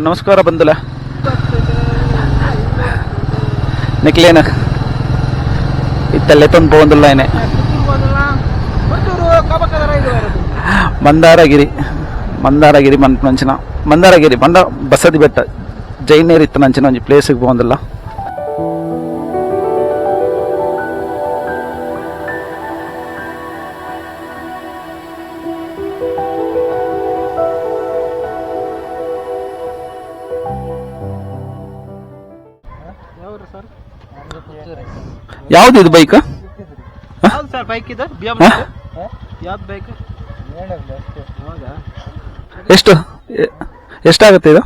ನಮಸ್ಕಾರ ಬಂದಲ್ಲ ನಿಕ್ಲೇನ ಇತ್ತಲ್ಲೇ ತಂದು പോകുന്നിಲ್ಲ ಏನೇ ಮಂದಾರಗಿರಿ ಮಂಚಿನ ಮಂದಾರಗಿರಿ ಬಂಡ ಬಸದಿ ಬೆಟ್ಟ ಜೈನೇರ್ ಇತ್ತು ನಂಚಿನ ಒಂಜಿ ಪ್ಲೇಸಿಗೆ പോകുന്നിಲ್ಲ. ಯಾವ್ದು ಇದು ಬೈಕ್? ಎಷ್ಟು ಎಷ್ಟಾಗುತ್ತೆ ಇದು?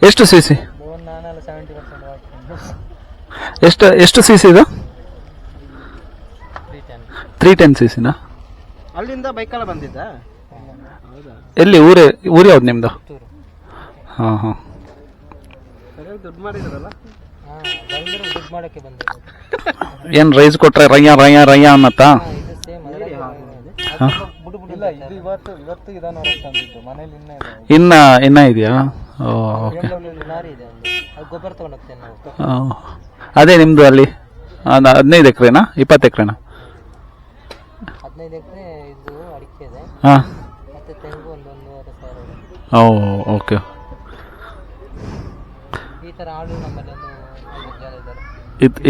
ಎಷ್ಟು ಸಿ ಸಿ? ಎಷ್ಟು ಸಿ ಸಿ ಇದು? 310 ಸಿ ಸಿನಾ? ಅಲ್ಲಿಂದ ಬೈಕಲ್ಲ ಬಂದಿದ್ದ? ಎಲ್ಲಿ ಊರು ಯಾವ್ದು ನಿಮ್ದು? ಹಾಂ ಹಾಂ, ದುಡ್ಡು ಮಾಡಿದ್ರಲ್ಲ, ಏನ್ ರೈಸ್ ಕೊಟ್ರೆ ರಯ್ಯ ರಯ್ಯ ರಯ್ಯ ಅನ್ನತ್ತಾ? ಇನ್ನ ಇದೆಯಾ? ಅದೇ ನಿಮ್ದು ಅಲ್ಲಿ 15 ಎಕರೆನಾ 20 ಎಕರೆನಾ? 15 ಎಕರೆ ಇದು ಅಡಿಕೆ ಇದೆ. ಹಾ, ಮತ್ತೆ ತೆಂಗು ಒಂದು 1,500,000. ಓ ಓಕೆ. ಈ ತರ ಆಳು ನಮ್ಮಲ್ಲಿ ಒಂದು 50 ಜನ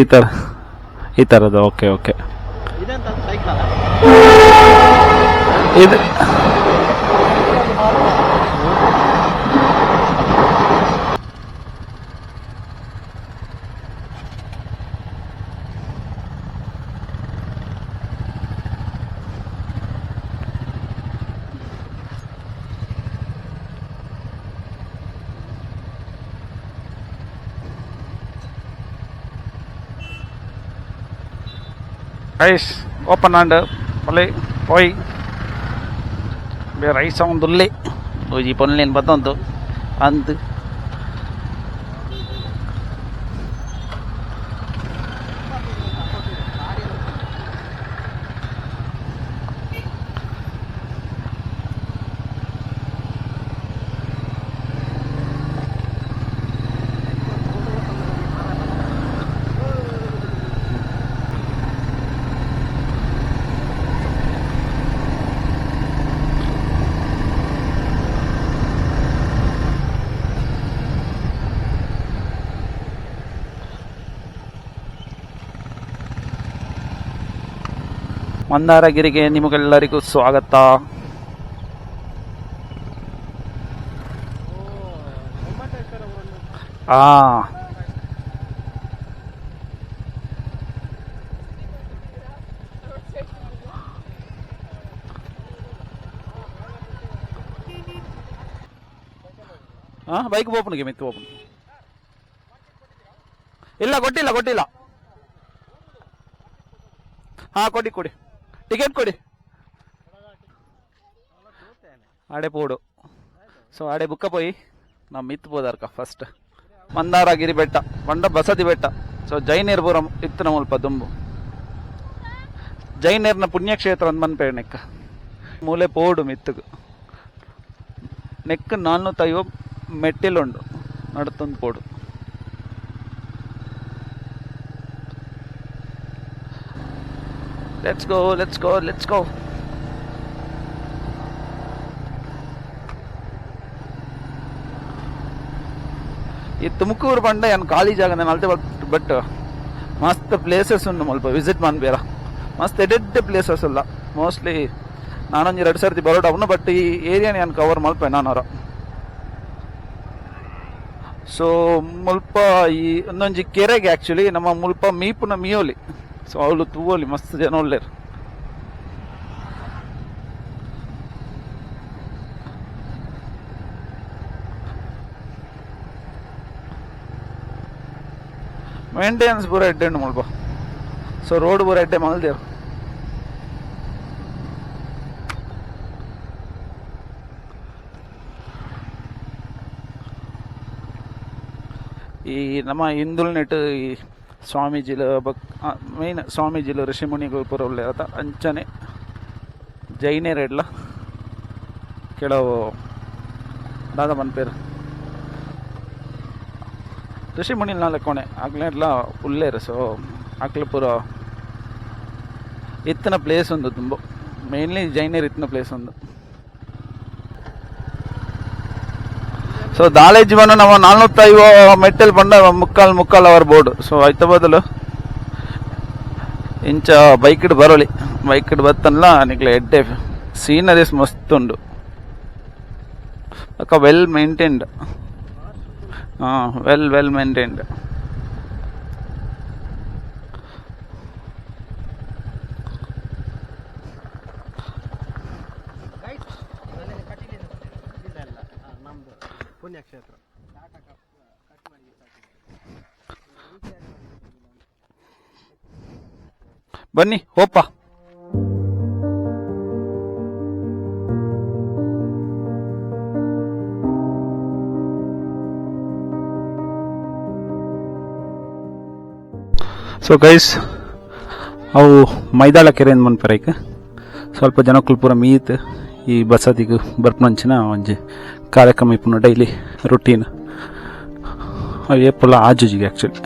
ಇದ್ದಾರೆ. ಈ ಥರದ್ದು. Okay okay. ಇದಂತ ಸೈಕಲ್ ಇದು ரைஸ் ஓப்பன் ஆண்டு மலை போய் ரைஸ் అవుతుందిలే ఈ పనులు నేను బతంతో అంత ಮಂದಾರಗಿರಿಗೆ ನಿಮಗೆಲ್ಲರಿಗೂ ಸ್ವಾಗತ. ಬೈಕ್ ಓಪನ್ಗೆ ಮಿತ್ತು ಓಪನ್ ಇಲ್ಲ, ಕೊಟ್ಟಿಲ್ಲ. ಹಾ, ಕೊಡಿ ಟಿಕೆಟ್ ಕೊಡಿ. ಆಡೆ ಪೋಡು. ಸೊ ಆಡೆ ಬುಕ್ಕ ಪೋಯಿ ನಾವು ಮಿತ್ ಪೋದಾರ್ಕ ಫಸ್ಟ್ ಮಂದಾರಗಿರಿ ಬೆಟ್ಟ ಬಂಡ ಬಸದಿ ಬೆಟ್ಟ. ಸೊ ಜೈನೇರ್ಪುರಂ ಇತ್ತು ಮುಲ್ಪ ದುಂಬು ಜೈನೇರ್ನ ಪುಣ್ಯಕ್ಷೇತ್ರ ಅಂದ್ ಮನ್ಪೇಡ ನೆಕ್ಕ ಮೂಲೆ ಪೋಡು ಮಿತ್ತುಗು ನೆಕ್ 450 ಮೆಟ್ಟಿಲುಂಡು ನಡತೊಂದು ಪೋಡು. Let's go. ಈ ತುಮಕೂರು ಬಂಡ ಏನು ಖಾಲಿ ಜಾಗ ನಾನು ಅಲ್ತೆ ಬಟ್ ಮಸ್ತ್ ಪ್ಲೇಸಸ್ ಉಂಟು ಮಲ್ಪ ವಿಸಿಟ್ ಮಾಡ್ಬೇರ. ಮಸ್ತ್ ಎಡೆಡ್ ಪ್ಲೇಸಸ್ ಅಲ್ಲ, ಮೋಸ್ಟ್ಲಿ ನಾನೊಂದು 2 ಸರ್ತಿ ಬರೋಡ್ ಅವನು, ಬಟ್ ಈ ಏರಿಯಾನ ನಾನು ಕವರ್ ಮಲ್ಪೆ ನಾನವರ. ಸೊ ಮುಲ್ಪ ಈ ಒಂದೊಂಜಿ ಕೆರೆಗೆ ಆ್ಯಕ್ಚುಲಿ ನಮ್ಮ ಮುಲ್ಪ ಮೀಪುನ ಮೀಯೋಲಿ. ಸೊ ಅವಳು ತೂವಲಿ ಮಸ್ತ್ ಜನ ಒಳ್ಳೆರು. ಮೇಂಟೆನೆನ್ಸ್ ಪೂರ ಎಡ್ಡೆ ಉಂಡು ಮುಲ್ಪ. ಸೊ ರೋಡ್ ಪೂರ ಎಡ್ಡೆ ಮಲ್ದೇರು. ಈ ನಮ್ಮ ಹಿಂದುಲ್ನೆಟ್ ಈ ಸ್ವಾಮೀಜಿಲ ಮೇನ್ ಸ್ವಾಮೀಜಿಲು ಋಷಿಮುನಿಗಳು ಪೂರ ಒಳ್ಳೆ ಆತ ಅಂಚನೆ ಜೈನೇರೆಡ್ಲ ಕೆಲವು ದಾದಾ ಮನ್ಪೇರು ಋಷಿ ಮುನಿಲ್ ನಾಳೆ ಕೋಣೆ ಆಗ್ಲೆಲ್ಲ ಉಳ್ಳೇರು. ಸೊ ಆಗ್ಲೇ ಪೂರ ಇತ್ತಿನ ಪ್ಲೇಸ್ ಒಂದು ತುಂಬ ಮೇನ್ಲಿ ಜೈನರ್ ಇತ್ತಿನ ಪ್ಲೇಸ್ ಒಂದು. ಸೊ ದಾಳೆ ಜೀವನ ನಾವು 405 ಮೆಟ್ಟಲು ಬಂಡ ಮುಕ್ಕಾಲ್ ಅವರ್ ಬೋರ್ಡ್. ಸೊ ಆಯ್ತ ಬದಲು ಇಂಚ ಬೈಕಿಡ್ ಬರೋಲಿ ಬೈಕಿಡ್ ಬತ್ತಲ್ಲ ನಿಕ್ಲೆ ಎಡ್ಡೆ ಸೀನರೀಸ್ ಮಸ್ತ್ ಉಂಡು. ಅಕ್ಕ ವೆಲ್ ಮೇಂಟೈನ್ಡ್. Well maintained. ಪುಣ್ಯಕ್ಷೇತ್ರ ಬನ್ನಿ ಹೋಪ. ಸೊ ಗೈಸ್ ಅವು ಮೈದಾಳ ಕೆರೆಯಿಂದ ಮನ್ಪರೈಕ ಸ್ವಲ್ಪ ಜನಕ್ಕೂ ಪೂರ ಮೀತ್ ಈ ಬಸದಿಗೆ ಬರ್ಪಂಚಿನ ಒಂಜಿ ಕಾರ್ಯಕ್ರಮ ಇಪ್ಪುನು ಡೈಲಿ ರೊಟೀನ್ ಅವು ಏಪುಲ್ಲ ಆಜುಜಿಗೆ ಆ್ಯಕ್ಚುಲಿ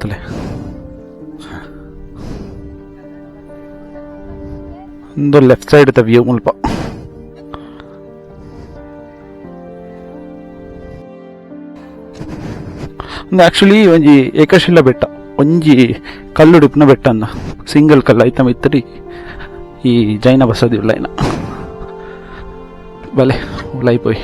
ತಲೆ ಒಂದು ಲೆಫ್ಟ್ ಸೈಡ್ ದ ವ್ಯೂ ಮುಲ್ಪ. ಒಂದು ಆ್ಯಕ್ಚುಲಿ ಒಂಜಿ ಏಕಶಿಲ ಬೆಟ್ಟ ಒಂಜಿ ಕಲ್ಲುಡಿಪ್ನ ಬೆಟ್ಟ ಅಂದ ಸಿಂಗಲ್ ಕಲ್ಲು ಐತ ಮಿತ್ತಡಿ ಈ ಜೈನ ಬಸದಿ ಉಳ್ಳೈನ ಬಲೆ ಉಳ್ಳೈಪೋಯ್.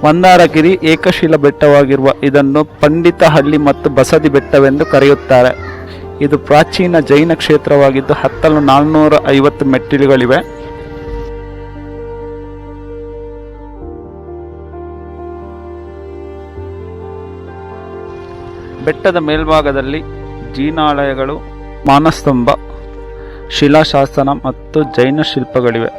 ಮಂದಾರಗಿರಿ ಏಕಶಿಲ ಬೆಟ್ಟವಾಗಿರುವ ಇದನ್ನು ಪಂಡಿತಹಳ್ಳಿ ಮತ್ತು ಬಸದಿ ಬೆಟ್ಟವೆಂದು ಕರೆಯುತ್ತಾರೆ. ಇದು ಪ್ರಾಚೀನ ಜೈನ ಕ್ಷೇತ್ರವಾಗಿದ್ದು ಹತ್ತಲು 450 ಮೆಟ್ಟಿಲುಗಳಿವೆ. ಬೆಟ್ಟದ ಮೇಲ್ಭಾಗದಲ್ಲಿ ಜೀನಾಲಯಗಳು, ಮಾನಸ್ತಂಭ, ಶಿಲಾಶಾಸನ ಮತ್ತು ಜೈನ ಶಿಲ್ಪಗಳಿವೆ.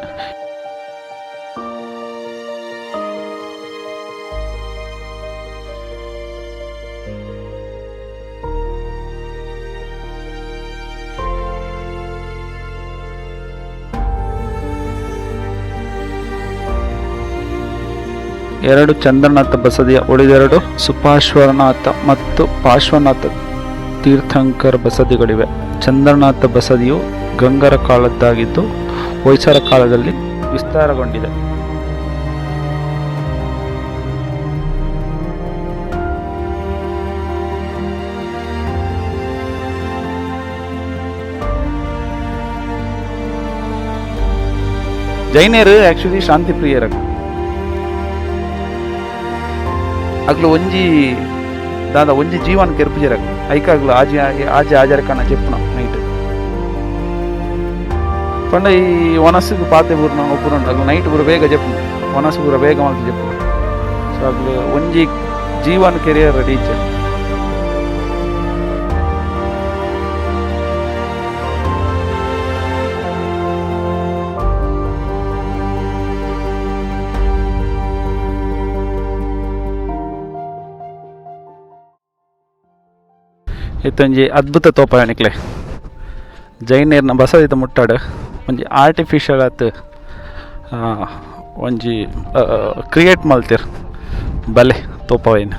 ಎರಡು ಚಂದ್ರನಾಥ ಬಸದಿಯ ಉಳಿದೆರಡು ಸುಪಾರ್ಶ್ವನಾಥ ಮತ್ತು ಪಾರ್ಶ್ವನಾಥ ತೀರ್ಥಂಕರ ಬಸದಿಗಳಿವೆ. ಚಂದ್ರನಾಥ ಬಸದಿಯು ಗಂಗರ ಕಾಲದ್ದಾಗಿದ್ದು ಹೊಯ್ಸಳ ಕಾಲದಲ್ಲಿ ವಿಸ್ತಾರಗೊಂಡಿದೆ. ಜೈನರು ಆಕ್ಚುಲಿ ಶಾಂತಿ ಪ್ರಿಯರ ಆಗ್ಲು ಒಂಜಿ ದಾದ ಒಂಜಿ ಜೀವನ ಕೆರ್ಪುಜರ ಐಕಾಗ್ಲು ಆಜಿ ಆಜಾರಕನ ಚೆಪ್ಪುನ ನೈಟ್ ಪಂಡ ಈ ವನಸ್ಸಿಗೆ ಪಾತೆ ಪೂರ್ಣ ಒಬ್ಬರು ಆಗ್ಲು ನೈಟ್ ಪೂರ ಬೇಗ ಚೆಪ್ಪುನ ವನಸ್ಸು ಪೂರ ಬೇಗ ಮಲ್ತು ಚೆಪ್ಪುನ. ಸೊ ಆಗ್ಲು ಒಂಜಿ ಜೀವನ ಕೆರಿಯರ್ ರೀಚ್. ಇತ್ತೊಂಜಿ ಅದ್ಭುತ ತೋಪಾಯಣಿಕ್ಲೆ ಜೈನೇರ್ನ ಬಸದಿತ ಮುಟ್ಟಾಡು ಒಂಜಿ ಆರ್ಟಿಫಿಷಿಯಲ್ ಆತ್ ಒಂಜಿ ಕ್ರಿಯೇಟ್ ಮಲ್ತಿರ್ ಬಲೆ ತೋಪಾಯನ್.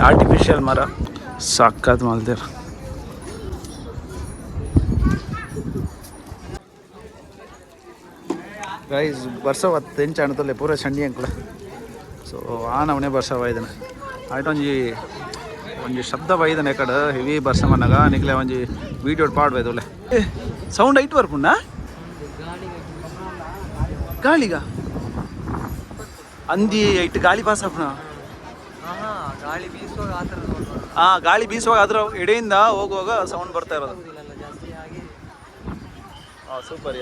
ಆರ್ಟಿಫಿಷಿಯಲ್ ಮರ ಸಾಕಾದ ಮಲ್ದಿರ. ಗೈಸ್ ಬರ್ಸವ ತೆಂಚ ಅಣತಲೆ ಪೂರ ಚಂಡಿ ಅಂಕುಳ. ಸೊ ಆ ನವನೇ ಬರ್ಸವ ಇದನ್ನ ಆಯ್ತು ಒಂಜಿ ಶಬ್ದ ಬೈದನೆ ಕಡೆ ಹೆವಿ ಬರ್ಸ ಮನ್ನಾಗ ನಿಕ್ಲೆ ಒಂಜಿ ವೀಡಿಯೋ ಪಾಡ್ಬೋದು ಒಳ್ಳೆ ಸೌಂಡ್ ಐಟ್ ಬರ್ಪುಣ್ಣ ಗಾಳಿಗ ಅಂದಿ ಇಟ್ಟು ಗಾಳಿ ಪಾಸಪ್ಪಣ ಗಾಳಿ ಬೀಸುವಾಗ ಆ ಥರ ಗಾಳಿ ಬೀಸುವಾಗ ಅದ್ರ ಎಡೆಯಿಂದ ಹೋಗುವಾಗ ಸೌಂಡ್ ಬರ್ತಾ ಇರೋದು. ಜಾಸ್ತಿ ಆಗಿ ಸೂಪರ್.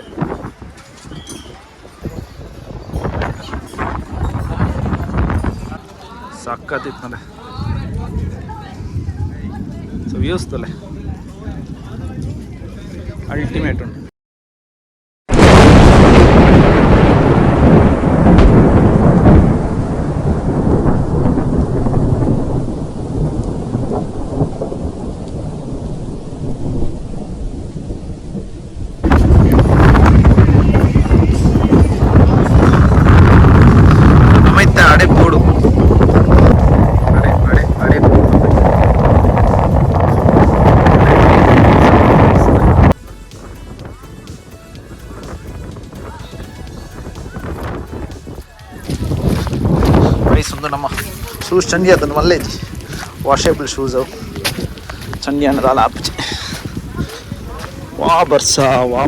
ಸಕ್ಕತ್ತಿತ್ತಲೆ ಸೊ ವ್ಯೂಸ್ ತಲೆ ಅಲ್ಟಿಮೇಟ್ ಉಂಟು. ಅಡೆ ಪೋಡು ಅಡೆ ಬರೀ ಸುಂದರ ನಮ್ಮ ಶೂಸ್ ಚಂಡಿ ಅದನ್ನು ಮಲ್ಲೆ ವಾಷೇಬಲ್ ಶೂಸ್ ಅವು ಚಂಡಿ ಅನ್ನದಾಲ ಆಪಚೆ ವಾ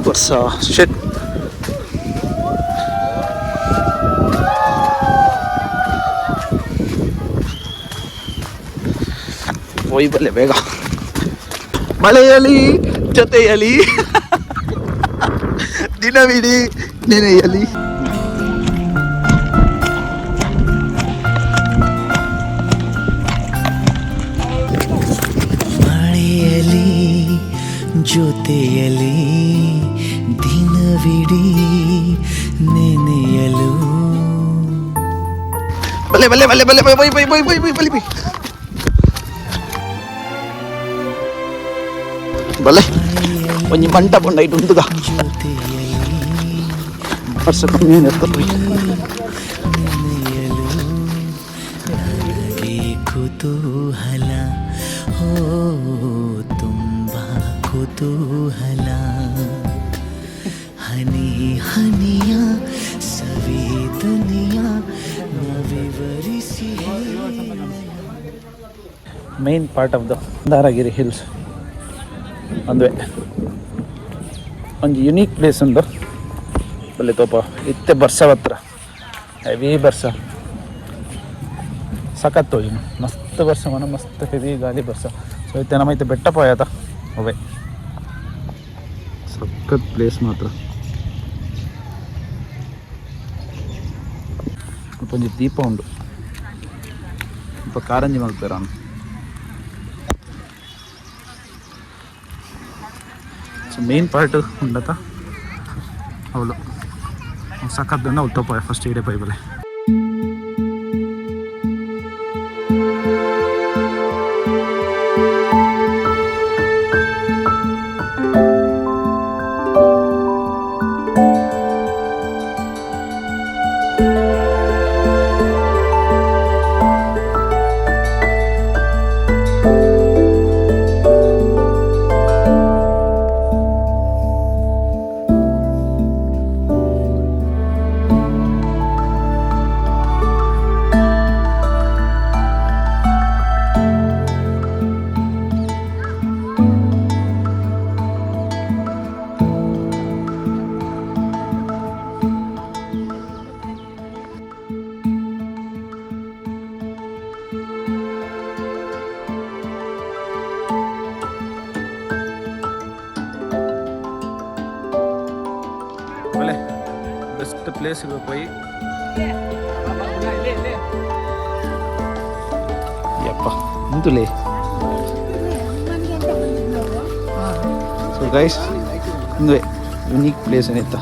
ಬರ್ಸ ಶೆಟ್ ಹೋಯ್ ಬಲ್ಲೆ ಬೇಗ ಮಳೆಯಲಿ ಜೊತೆಯಲಿ ದಿನವಿಡೀ ನೆನೆಯಲಿ. ಮಳೆಯಲಿ ಜೊತೆಯಲಿ ದಿನವಿಡೀ ನೆನೆಯಲು. ಬಲ್ಲೆ ಬಲ್ಲೆ ಬಲ್ಲೆ ಬಲ್ಲೆ bye bye bye bye bye bye bye ಬಲ್ಲೆ ಒಂಜಿ ಮಂಟ ಪೊಂಡ ಇಟ್ಟು ಉಂಟುಗ ವರ್ಷ ಕಮ್ಮಿ ಎತ್ತಪ್ಪಿ ಕುತೂಹಲ ಹೋ ತುಂಬ ಕುತೂಹಲ ಹನಿ ಹನಿಯ ಸವೇದನೆಯ ವಿವರಿಸಿ. Main part of the Mandaragiri hills ಅಂದ್ವೆ ಒಂದು ಯುನೀಕ್ ಪ್ಲೇಸ್ ಉಂಟು ಬಲ್ಲಿ ತೋಪ ಇತ್ತೆ ಬರ್ಸ ಹತ್ರ ಹೆವಿ ಬರ್ಸ ಸಖತ್ತು ಇನ್ನು ಮಸ್ತ್ ಬರ್ಸ ಮನ ಮಸ್ತ್ ಹೆವಿ ಗಾಳಿ ಬರ್ಸ. ಸೊ ಇತ್ತೆ ನಮ್ಮ ಇತ್ತೆ ಬೆಟ್ಟ ಪೋಯತ ಅವೇ ಸಖತ್ ಪ್ಲೇಸ್ ಮಾತ್ರ. ಒಂಜಿ ದೀಪ ಉಂಡು ಸ್ವಲ್ಪ ಕಾರಂಜಿ ಮಲ್ಪೇರ ಸೊ ಮೇನ್ ಪಾರ್ಟ್ ಉಂಡತ ಅವಳು ಸಖತ್ ಅವ್ಳು ತೋಪ ಫಸ್ಟ್ ಇಡೇ ಪೈಬಲೆ. ಬೆಸ್ಟ್ ಪ್ಲೇಸಿಗೆ ಹೋಗಿ ಯಪ್ಪ ಇಂತುಲೇ. ಸೊ ಗೈಸ್ ಇಂದುವೆ ಯುನೀಕ್ ಪ್ಲೇಸ್ ಏನಿತ್ತ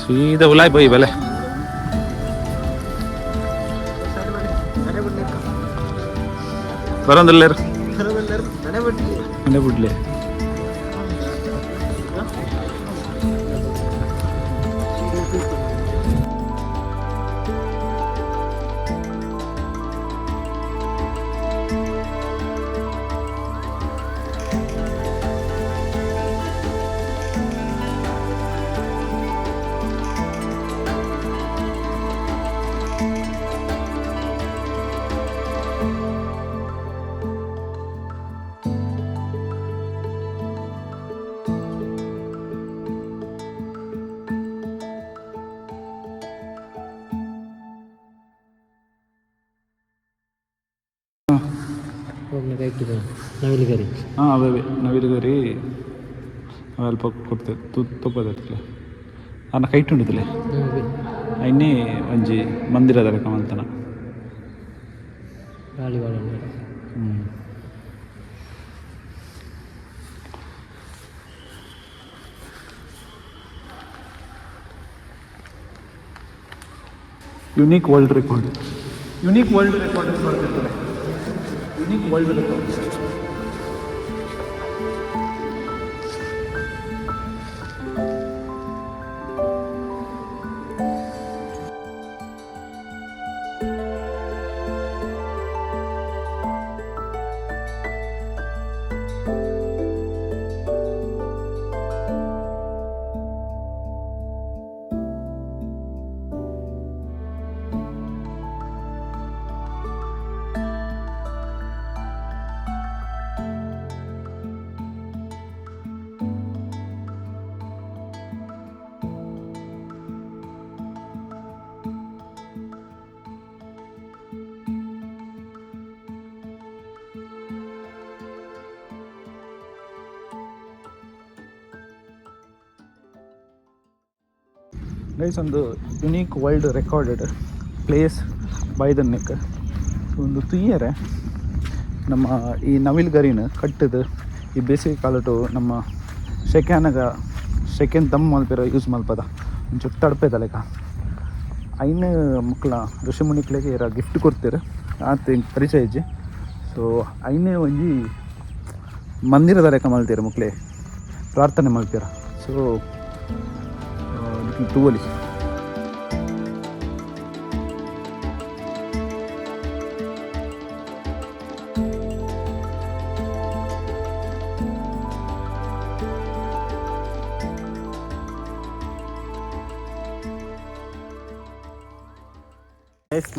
ಸೀದಾ ಉಲಾಯ್ ಬೈ ಬಲೆ ಬರೋದಿಲ್ಲರು ಮನೆ ಬಿಡ್ಲಿ. ಹೋಗ್ಲಿಕ್ಕೆ ಇಟ್ಟಿದೆ ನವಿಲುಗರಿ. ಹಾಂ ಅವೇ ನವಿಲುಗರಿ ಅಲ್ಪ ಕೊಡ್ತೇವೆ ತುಪ್ಪದಕ್ಕೆ ಅನ್ನ ಕೈಟ್ ಉಂಡಿದ್ಲೆ ಇನ್ನೇ ಒಂಜಿ ಮಂದಿರದ ಲೆಕ್ಕ ಮಂತನ ಗಾಳಿ ಬಾಳ ಯುನೀಕ್ ವರ್ಲ್ಡ್ ರೆಕಾರ್ಡ್ ಬರ್ತಿರ್ತಾರೆ. ಯುನೀಕ್ ವರ್ಲ್ಡ್ ರೆಕಾರ್ಡ್ ಗೈಸ್, ಒಂದು unique world recorded place by the neck. ಒಂದು ತುಯ್ಯರೆ ನಮ್ಮ ಈ ನವಿಲ್ಗರಿನ ಕಟ್ಟದು ಈ ಬೇಸಿಗೆ ಕಾಲಟು ನಮ್ಮ ಸೆಕೆಂಡ್ ದಮ್ ಮಲ್ಪಿರೋ ಯೂಸ್ ಮಲ್ಪದ ಒಂಚೂರು ತಡಪೇದ ಲೆಕ್ಕ ಐನ ಮಕ್ಕಳ ಋಷಿಮುನಿಕ್ಳಿಗೆ ಇರೋ ಗಿಫ್ಟ್ ಕೊಡ್ತೀರ ಆತ ಹಿಂಗೆ ಪರಿಚಯ ಇಜ್ಜಿ. ಸೊ ಐನೇ ಒಂಜಿ ಮಂದಿರದ ಲೆಕ್ಕ ಮಲ್ತೀರ ಮಕ್ಕಳೇ ಪ್ರಾರ್ಥನೆ ಮಲ್ತೀರ. ಸೊ ತೂವಲಿ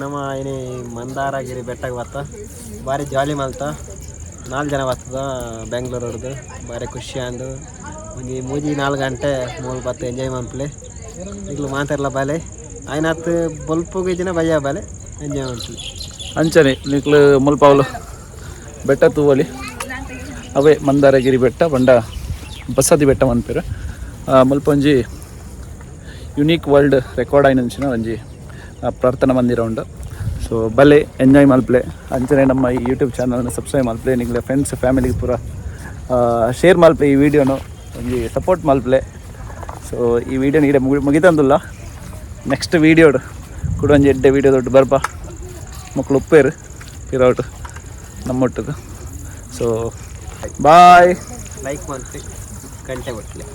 ನಮ್ಮ ಏನೇ ಮಂದಾರಗಿರಿ ಬೆಟ್ಟಕ್ಕೆ ಬತ್ತ ಭಾರಿ ಜಾಲಿ ಮಲ್ತ 4 ಜನ ಬರ್ತದ ಬೆಂಗ್ಳೂರು ಹೊಡೆದು ಭಾರಿ ಖುಷಿ ಅಂದು ಒಂದು 3-4 ಗಂಟೆ ಮೂಲ ಬತ್ತು ಎಂಜಾಯ್ ಮಾಡ್ಲಿ. ಈಗಲೂ ಮಾತಾಡಲ್ಲ ಬಾಲೆ ಆಯ್ನತ್ತು ಬಲ್ಪೋಗಿ ದಿನ ಭಯ ಬಾಲೆ ಎಂಜಾಯ್ ಮಾಡ್ತೀವಿ ಅಂಚನೆ ನಿಕ್ಲು ಮುಲ್ಪಾವಲು ಬೆಟ್ಟ ತೂವಲಿ ಅವೇ ಮಂದಾರಗಿರಿ ಬೆಟ್ಟ ಬಂಡ ಬಸದಿ ಬೆಟ್ಟ ಅಂತೀರ. ಮುಲ್ಪ ಒಂಜಿ ಯುನೀಕ್ ವರ್ಲ್ಡ್ ರೆಕಾರ್ಡ್ ಆಯ್ನಂಚಿನ ಒಂಜಿ ಪ್ರಾರ್ಥನಾ ಮಂದಿರ ಉಂಡು. ಸೊ ಬಲೆ ಎಂಜಾಯ್ ಮಲ್ಪ್ಲೆ ಅಂಚನೆ ನಮ್ಮ ಈ ಯೂಟ್ಯೂಬ್ ಚಾನಲ್ನ ಸಬ್ಸ್ಕ್ರೈಬ್ ಮಲ್ಪ್ಲೆ ನಿಂಗ್ಲ ಫ್ರೆಂಡ್ಸ್ ಫ್ಯಾಮಿಲಿಗೆ ಪೂರ ಶೇರ್ ಮಲ್ಪ್ಲೆ ಈ ವಿಡಿಯೋನು ಒಂಜಿ ಸಪೋರ್ಟ್ ಮಲ್ಪ್ಲೆ. ಸೊ ಈ ವಿಡಿಯೋನ ಈಡೆ ಮುಗಿತಂದುಲ್ಲ. ನೆಕ್ಸ್ಟ್ ವಿಡಿಯೋಡು ಕೂಡ ಒಂಜಿ ಎಡ್ಡೆ ವಿಡಿಯೋ ದೊಡ್ಡ ಬರ್ಪ ಮಕ್ಕಳು ಉಪ್ಪೇರು ಇರೋಟು ನಮ್ಮೊಟ್ಟದು. So bye. ಲೈಕ್ ಮಾಡ್ತೀವಿ ಗಂಟೆ ಕೊಟ್ಟಲೆ.